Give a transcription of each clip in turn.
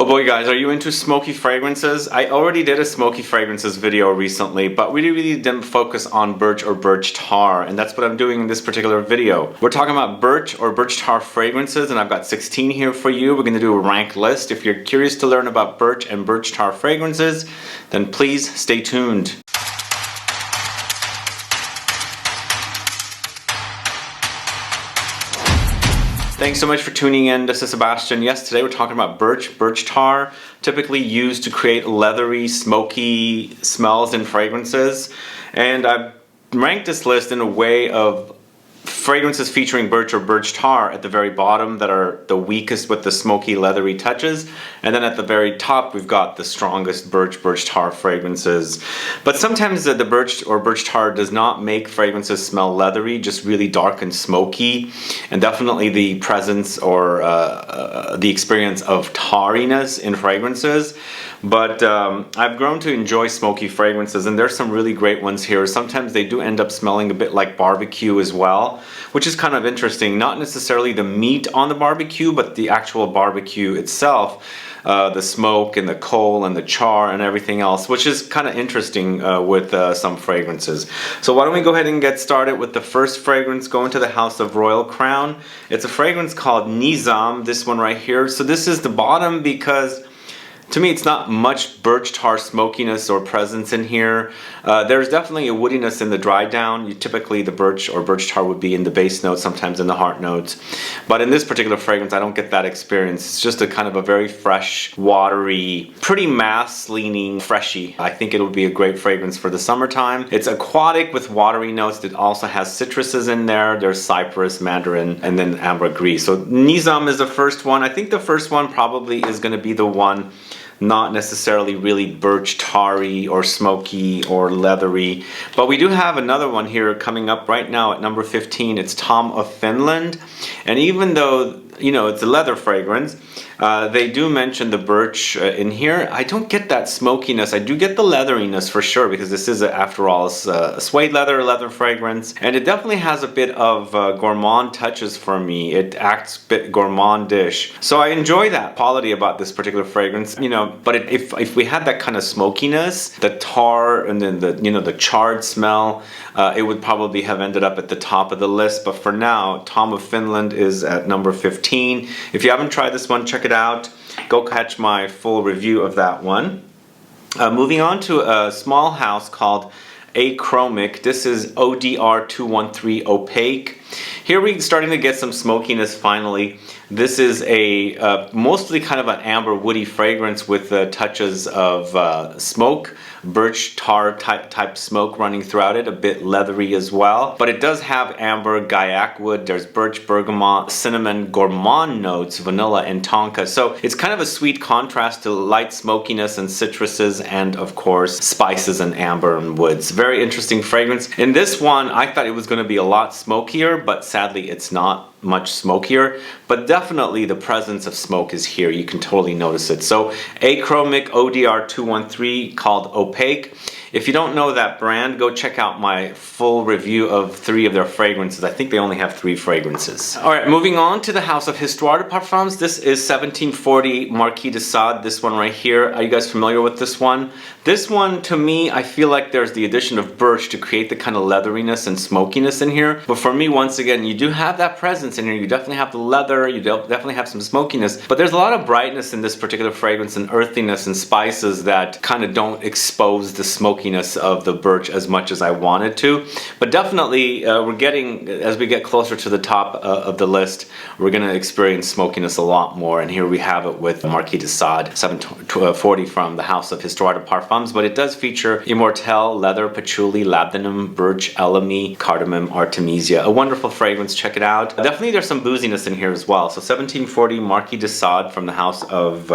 Oh boy guys, are you into smoky fragrances? I already did a smoky fragrances video recently, but we really didn't focus on birch or birch tar, and that's what I'm doing in this particular video. We're talking about birch or birch tar fragrances, and I've got 16 here for you. We're going to do a rank list. If you're curious to learn about birch and birch tar fragrances, then please stay tuned. Thanks so much for tuning in. This is Sebastian. Yes, today we're talking about birch tar, typically used to create leathery, smoky smells and fragrances. And I've ranked this list in a way of fragrances featuring birch or birch tar at the very bottom that are the weakest with the smoky, leathery touches. And then at the very top, we've got the strongest birch tar fragrances. But sometimes the birch or birch tar does not make fragrances smell leathery, just really dark and smoky. And definitely the presence or the experience of tarriness in fragrances. But I've grown to enjoy smoky fragrances, and there's some really great ones here. Sometimes they do end up smelling a bit like barbecue as well, which is kind of interesting. Not necessarily the meat on the barbecue, but the actual barbecue itself. The smoke and the coal and the char and everything else, which is kind of interesting with some fragrances. So why don't we go ahead and get started with the first fragrance, going to the House of Royal Crown. It's a fragrance called NIZAM, this one right here. So this is the bottom because to me, it's not much birch tar smokiness or presence in here. There's definitely a woodiness in the dry down. Typically the birch or birch tar would be in the base notes, sometimes in the heart notes. But in this particular fragrance, I don't get that experience. It's just a kind of a very fresh, watery, pretty mass-leaning, freshy. I think it'll be a great fragrance for the summertime. It's aquatic with watery notes. It also has citruses in there. There's Cypress, Mandarin, and then ambergris. So NIZAM is the first one. I think the first one probably is going to be the one not necessarily really birch tarry or smoky or leathery, but we do have another one here coming up right now at number 15. It's Tom of Finland, and even though it's a leather fragrance, they do mention the birch in here. I don't get that smokiness. I do get the leatheriness for sure, because this is, after all, a suede leather fragrance. And it definitely has a bit of gourmand touches for me. It acts a bit gourmandish. So I enjoy that quality about this particular fragrance. But if we had that kind of smokiness, the tar and then the charred smell, it would probably have ended up at the top of the list. But for now, Tom of Finland is at number 15. If you haven't tried this one, check it out. Go catch my full review of that one. Moving on to a small house called A-CHROMIQ. This is ODR 213 Opaque. Here we're starting to get some smokiness finally. This is a mostly kind of an amber woody fragrance with touches of smoke, birch tar type smoke running throughout it, a bit leathery as well. But it does have amber, Guaiac wood, there's birch, bergamot, cinnamon, gourmand notes, vanilla, and tonka. So it's kind of a sweet contrast to light smokiness and citruses, and of course spices and amber and woods. Very interesting fragrance. In this one, I thought it was going to be a lot smokier, but sadly it's not much smokier, but definitely the presence of smoke is here. You can totally notice it. So A-CHROMIQ ODR 213, called Opaque. If you don't know that brand, go check out my full review of 3 of their fragrances. I think they only have 3 fragrances. Alright, moving on to the House of HISTOIRES Parfums. This is 1740 Marquis de Sade, this one right here. Are you guys familiar with this one? This one, to me, I feel like there's the addition of birch to create the kind of leatheriness and smokiness in here. But for me, once again, you do have that presence in here. You definitely have the leather, you definitely have some smokiness. But there's a lot of brightness in this particular fragrance and earthiness and spices that kind of don't expose the smokiness of the birch as much as I wanted to. But definitely, we're getting, as we get closer to the top of the list, we're going to experience smokiness a lot more. And here we have it with Marquis de Sade 740 from the House of HISTOIRES Parfums. But it does feature Immortelle, leather, patchouli, labdanum, birch, Elemi, cardamom, artemisia. A wonderful fragrance. Check it out. Definitely there's some booziness in here as well. So 1740 Marquis de Sade from the House of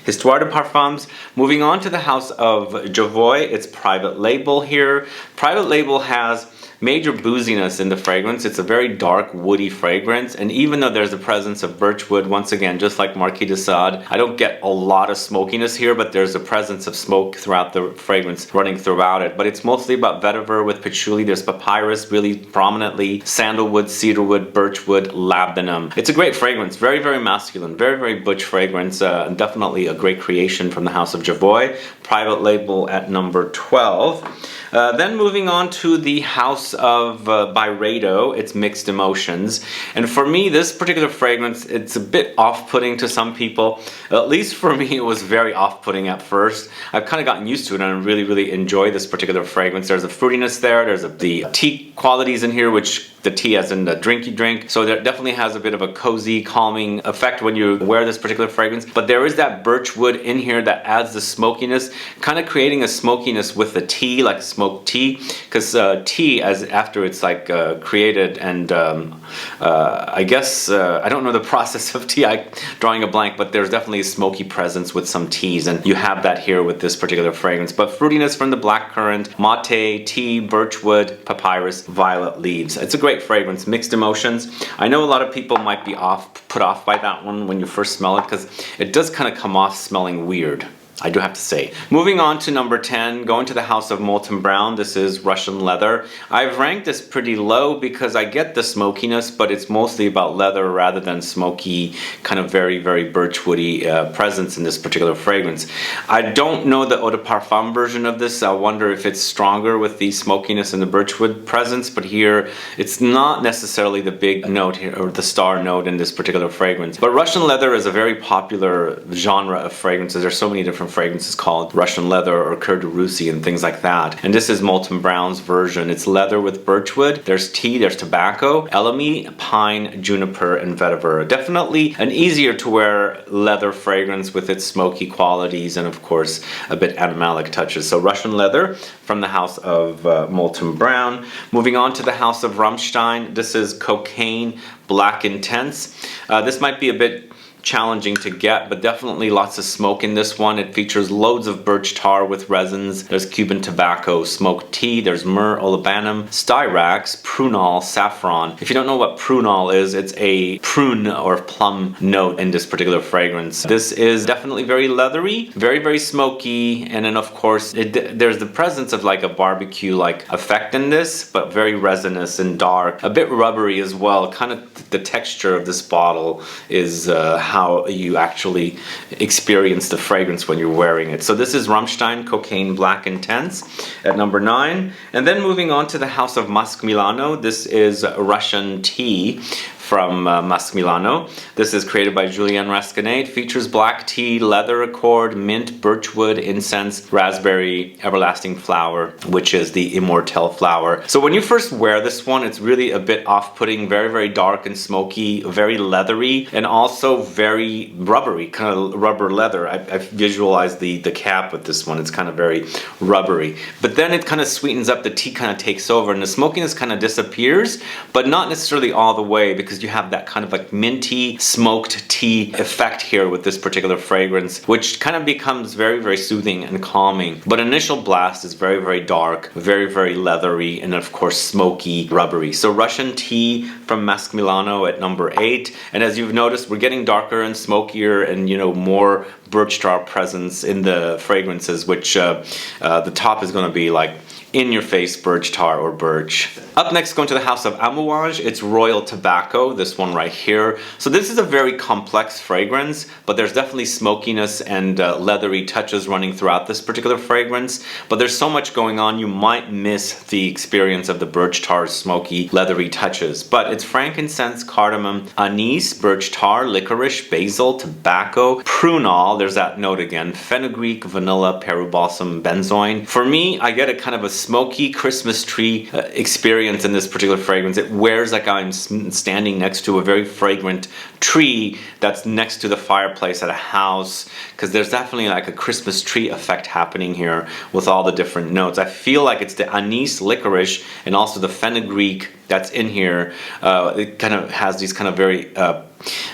HISTOIRES Parfums. Moving on to the House of Jovoy. It's private label here. Private label has major booziness in the fragrance. It's a very dark, woody fragrance, and even though there's the presence of birchwood, once again, just like Marquis de Sade, I don't get a lot of smokiness here, but there's a presence of smoke throughout the fragrance running throughout it. But it's mostly about vetiver with patchouli. There's papyrus really prominently, sandalwood, cedarwood, birchwood, labdanum. It's a great fragrance, very, very masculine, very, very butch fragrance, and definitely a great creation from the House of Javoy, private label at number 12. Then moving on to the House of Byredo, it's Mixed Emotions. And for me, this particular fragrance, it's a bit off-putting to some people. At least for me, it was very off-putting at first. I've kind of gotten used to it, and I really, really enjoy this particular fragrance. There's a fruitiness there, there's the tea qualities in here, which the tea as in the drink you drink. So there definitely has a bit of a cozy, calming effect when you wear this particular fragrance. But there is that birchwood in here that adds the smokiness, kind of creating a smokiness with the tea, like smoked tea. Because tea, as after it's like created and I guess, I don't know the process of tea, I'm drawing a blank, but there's definitely a smoky presence with some teas, and you have that here with this particular fragrance. But fruitiness from the blackcurrant, mate, tea, birchwood, papyrus, violet leaves. It's a great fragrance, Mixed Emotions. I know a lot of people might be put off by that one when you first smell it, because it does kind of come off smelling weird, I do have to say. Moving on to number 10, going to the House of Molten Brown, this is Russian Leather. I've ranked this pretty low because I get the smokiness, but it's mostly about leather rather than smoky, kind of very, very birchwoody presence in this particular fragrance. I don't know the eau de parfum version of this. I wonder if it's stronger with the smokiness and the birchwood presence, but here it's not necessarily the big note here, or the star note in this particular fragrance. But Russian Leather is a very popular genre of fragrances. There's so many different fragrances called Russian Leather or Coeur de Russie and things like that. And this is Molten Brown's version. It's leather with birchwood, there's tea, there's tobacco, elemi, pine, juniper, and vetiver. Definitely an easier to wear leather fragrance with its smoky qualities and of course a bit animalic touches. So Russian Leather from the House of Molten Brown. Moving on to the House of Rammstein, this is Cocaine Black Intense. This might be a bit challenging to get, but definitely lots of smoke in this one. It features loads of birch tar with resins. There's Cuban tobacco, smoked tea, there's myrrh, olibanum, styrax, prunol, saffron. If you don't know what prunol is, it's a prune or plum note in this particular fragrance. This is definitely very leathery, very, very smoky, and then of course there's the presence of like a barbecue-like effect in this, but very resinous and dark. A bit rubbery as well. Kind of the texture of this bottle is how you actually experience the fragrance when you're wearing it. So this is Rammstein Cocaine Black Intense at number 9. And then moving on to the House of Musk Milano, this is Russian tea from Musk Milano. This is created by Julien Rascanet. It features black tea, leather accord, mint, birchwood, incense, raspberry, everlasting flower, which is the Immortelle flower. So when you first wear this one, it's really a bit off-putting, very, very dark and smoky, very leathery, and also very rubbery, kind of rubber leather. I visualize the cap with this one. It's kind of very rubbery. But then it kind of sweetens up, the tea kind of takes over, and the smokiness kind of disappears, but not necessarily all the way, because you have that kind of like minty, smoked tea effect here with this particular fragrance, which kind of becomes very, very soothing and calming. But initial blast is very, very dark, very, very leathery, and of course smoky, rubbery. So Russian tea from Musk Milano at number 8. And as you've noticed, we're getting darker and smokier and, you know, more birch tar presence in the fragrances, which the top is going to be like in-your-face birch tar or birch. Up next, going to the House of Amouage, it's Royal Tobacco, this one right here. So this is a very complex fragrance, but there's definitely smokiness and leathery touches running throughout this particular fragrance. But there's so much going on, you might miss the experience of the birch tar's smoky, leathery touches. But it's frankincense, cardamom, anise, birch tar, licorice, basil, tobacco, prunol, there's that note again, fenugreek, vanilla, peru balsam, benzoin. For me, I get a kind of a smoky Christmas tree experience in this particular fragrance. It wears like I'm standing next to a very fragrant tree that's next to the fireplace at a house, because there's definitely like a Christmas tree effect happening here with all the different notes. I feel like it's the anise, licorice, and also the fenugreek that's in here, it kind of has these kind of very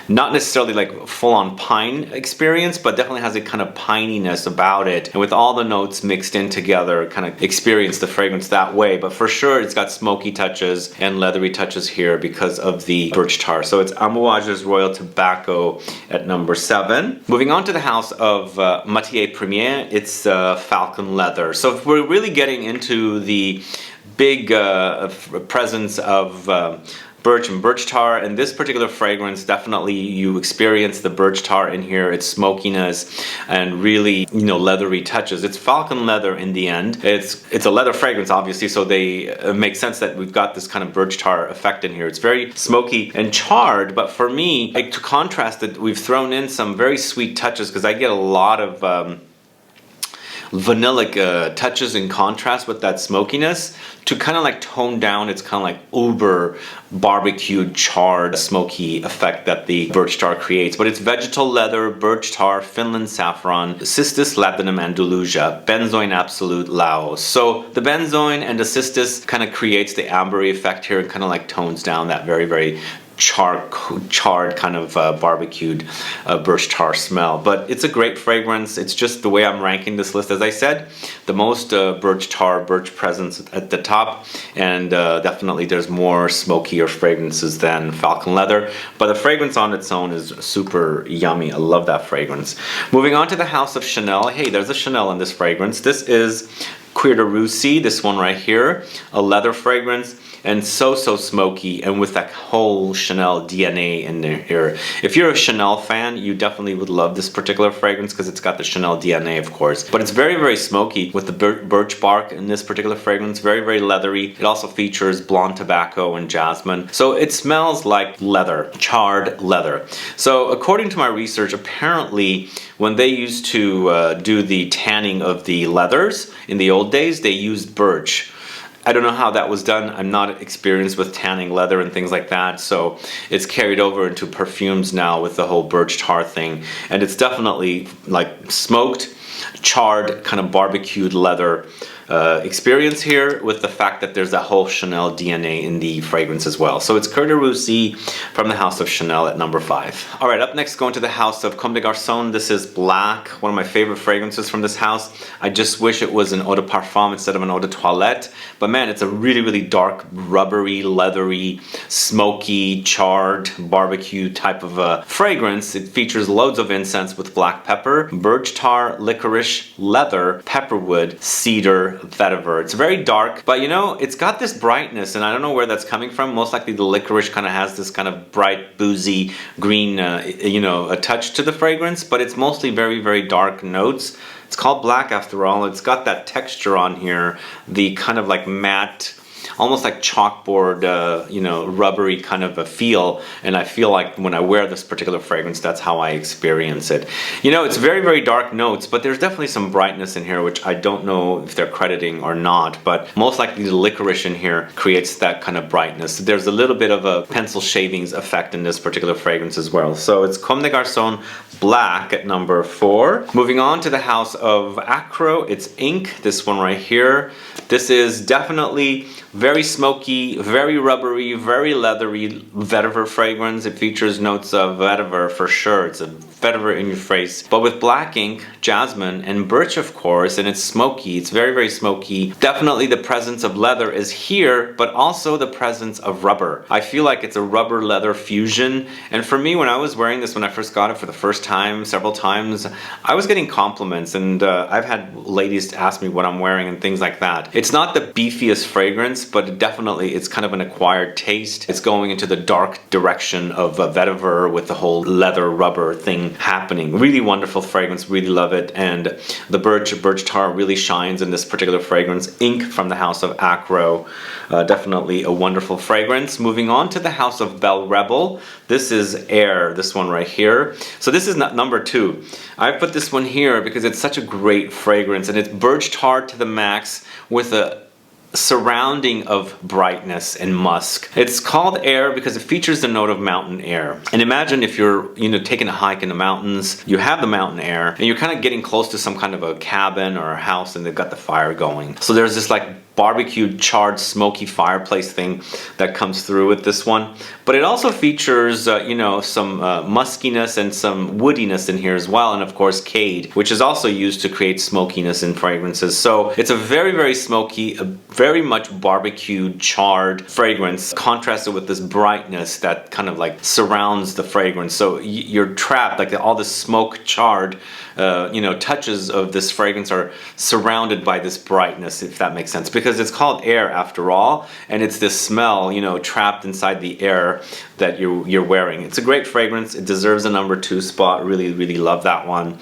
not necessarily like full-on pine experience, but definitely has a kind of pininess about it, and with all the notes mixed in together, kind of experience the fragrance that way. But for sure it's got smoky touches and leathery touches here because of the birch tar. So it's Amouage's Royal Tobacco at number 7. Moving on to the house of Matière Premier, it's Falcon Leather. So if we're really getting into the big presence of birch and birch tar, and this particular fragrance, definitely you experience the birch tar in here, its smokiness and really, you know, leathery touches. It's Falcon Leather in the end. It's a leather fragrance, obviously, so they make sense that we've got this kind of birch tar effect in here. It's very smoky and charred, but for me, like, to contrast it, we've thrown in some very sweet touches, because I get a lot of vanillic touches in contrast with that smokiness to kind of like tone down its kind of like uber barbecued charred smoky effect that the birch tar creates. But it's vegetal leather, birch tar, Finland saffron, cistus, Labdanum, Andalusia, benzoin absolute, Laos. So the benzoin and the cistus kind of creates the ambery effect here and kind of like tones down that very charred kind of barbecued birch tar smell. But it's a great fragrance. It's just the way I'm ranking this list. As I said, the most birch presence at the top, and definitely there's more smokier fragrances than Falcon Leather, but the fragrance on its own is super yummy. I love that fragrance. Moving on to the house of Chanel. Hey, there's a Chanel in this fragrance. This is Cuir de Russie, this one right here, a leather fragrance, and so smoky, and with that whole Chanel DNA in there. If you're a Chanel fan, you definitely would love this particular fragrance because it's got the Chanel DNA, of course. But it's very smoky with the birch bark in this particular fragrance, very leathery. It also features blonde tobacco and jasmine. So it smells like leather, charred leather. So according to my research, apparently when they used to do the tanning of the leathers in the old days, they used birch. I don't know how that was done. I'm not experienced with tanning leather and things like that, so it's carried over into perfumes now with the whole birch tar thing, and it's definitely like smoked, charred, kind of barbecued leather experience here, with the fact that there's that whole Chanel DNA in the fragrance as well. So it's Cuir de Russie from the house of Chanel at number 5. Alright, up next, going to the house of Comme des Garçons. This is Black, one of my favorite fragrances from this house. I just wish it was an eau de parfum instead of an eau de toilette, but man, it's a really dark, rubbery, leathery, smoky, charred, barbecue type of a fragrance. It features loads of incense with black pepper, birch tar, licorice, leather, pepperwood, cedar, vetiver. It's very dark, but you know, it's got this brightness, and I don't know where that's coming from. Most likely the licorice kind of has this kind of bright, boozy, green, you know, a touch to the fragrance, but it's mostly very dark notes. It's called Black after all. It's got that texture on here, the kind of like matte, almost like chalkboard, you know, rubbery kind of a feel, and I feel like when I wear this particular fragrance, that's how I experience it. You know, it's very dark notes, but there's definitely some brightness in here, which I don't know if they're crediting or not, but most likely the licorice in here creates that kind of brightness. There's a little bit of a pencil shavings effect in this particular fragrance as well. So it's Comme des Garçons Black at number 4. Moving on to the house of A-CHROMIQ, it's Ink, this one right here. This is definitely very smoky, very rubbery, very leathery vetiver fragrance. It features notes of vetiver for sure. It's a vetiver in your face. But with black ink, jasmine, and birch, of course, and it's smoky. It's very smoky. Definitely the presence of leather is here, but also the presence of rubber. I feel like it's a rubber leather fusion. And for me, when I was wearing this, when I first got it for the first time, several times, I was getting compliments, and I've had ladies ask me what I'm wearing and things like that. It's not the beefiest fragrance, but definitely it's kind of an acquired taste. It's going into the dark direction of vetiver with the whole leather rubber thing happening. Really wonderful fragrance, really love it, and the birch tar really shines in this particular fragrance. Ink from the house of A-CHROMIQ, definitely a wonderful fragrance. Moving on to the house of Belle Rebel. This is Air, this one right here. So this is not number 2. I put this one here because it's such a great fragrance, and it's birch tar to the max with a surrounding of brightness and musk. It's called Air because it features the note of mountain air. And imagine if you're, you know, taking a hike in the mountains, you have the mountain air, and you're kind of getting close to some kind of a cabin or a house, and they've got the fire going. So there's this like barbecued, charred, smoky fireplace thing that comes through with this one. But it also features, you know, some muskiness and some woodiness in here as well, and of course cade, which is also used to create smokiness in fragrances. So it's a very, very smoky, a very much barbecued, charred fragrance, contrasted with this brightness that kind of like surrounds the fragrance. So you're trapped, like all the smoke charred, you know, touches of this fragrance are surrounded by this brightness, if that makes sense, because it's called air after all, and it's this smell, you know, trapped inside the air that you're wearing. It's a great fragrance. It deserves a number 2 spot. Really, really love that one.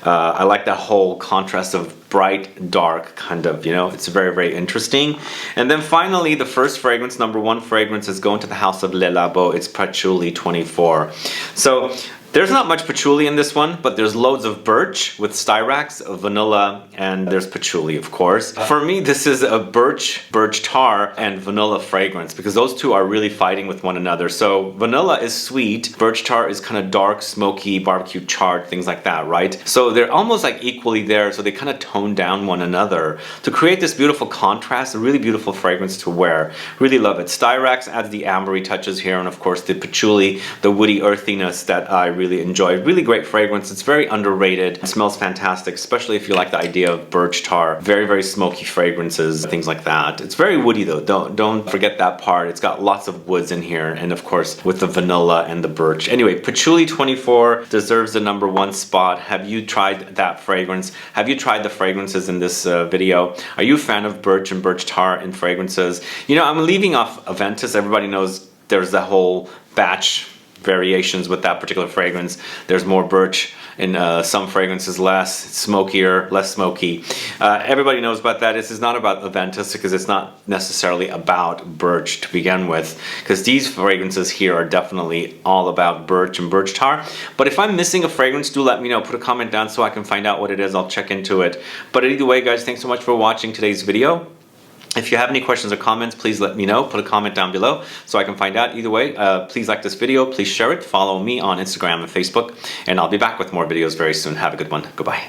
I like that whole contrast of bright, dark, kind of, you know, it's very, very interesting. And then finally, the first fragrance, number 1 fragrance, is going to the house of Le Labo. It's Patchouli 24. So there's not much patchouli in this one, but there's loads of birch with styrax, vanilla, and there's patchouli, of course. For me, this is a birch tar, and vanilla fragrance, because those two are really fighting with one another. So vanilla is sweet, birch tar is kind of dark, smoky, barbecue charred, things like that, right? So they're almost like equally there, so they kind of tone down one another to create this beautiful contrast, a really beautiful fragrance to wear. Really love it. Styrax adds the ambery touches here, and of course the patchouli, the woody earthiness that I really enjoy. Really great fragrance. It's very underrated. It smells fantastic, especially if you like the idea of birch tar. Very, very smoky fragrances, things like that. It's very woody though. Don't forget that part. It's got lots of woods in here, and of course with the vanilla and the birch. Anyway, Patchouli 24 deserves the number 1 spot. Have you tried that fragrance? Have you tried the fragrances in this video? Are you a fan of birch and birch tar in fragrances? You know, I'm leaving off Aventus. Everybody knows there's the whole batch variations with that particular fragrance. There's more birch in some fragrances, less smokier, less smoky. Everybody knows about that. This is not about Aventus because it's not necessarily about birch to begin with, because these fragrances here are definitely all about birch and birch tar. But if I'm missing a fragrance, do let me know. Put a comment down so I can find out what it is. I'll check into it. But either way, guys, thanks so much for watching today's video. If you have any questions or comments, please let me know. Put a comment down below so I can find out. Either way, please like this video, please share it, follow me on Instagram and Facebook, and I'll be back with more videos very soon. Have a good one. Goodbye.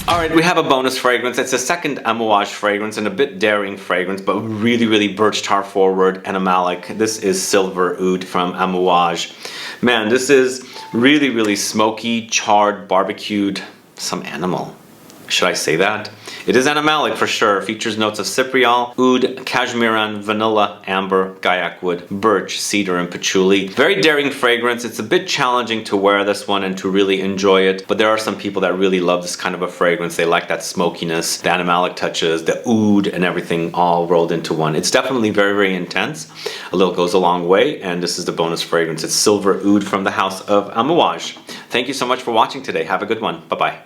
Alright, we have a bonus fragrance. It's a second Amouage fragrance and a bit daring fragrance, but really, really birch tar forward, animalic. This is Silver Oud from Amouage. Man, this is really, really smoky, charred, barbecued, some animal. Should I say that? It is animalic for sure. Features notes of cypriol, oud, cashmeran, vanilla, amber, guaiac wood, birch, cedar, and patchouli. Very daring fragrance. It's a bit challenging to wear this one and to really enjoy it, but there are some people that really love this kind of a fragrance. They like that smokiness, the animalic touches, the oud, and everything all rolled into one. It's definitely very, very intense. A little goes a long way, and this is the bonus fragrance. It's Silver Oud from the house of Amouage. Thank you so much for watching today. Have a good one. Bye-bye.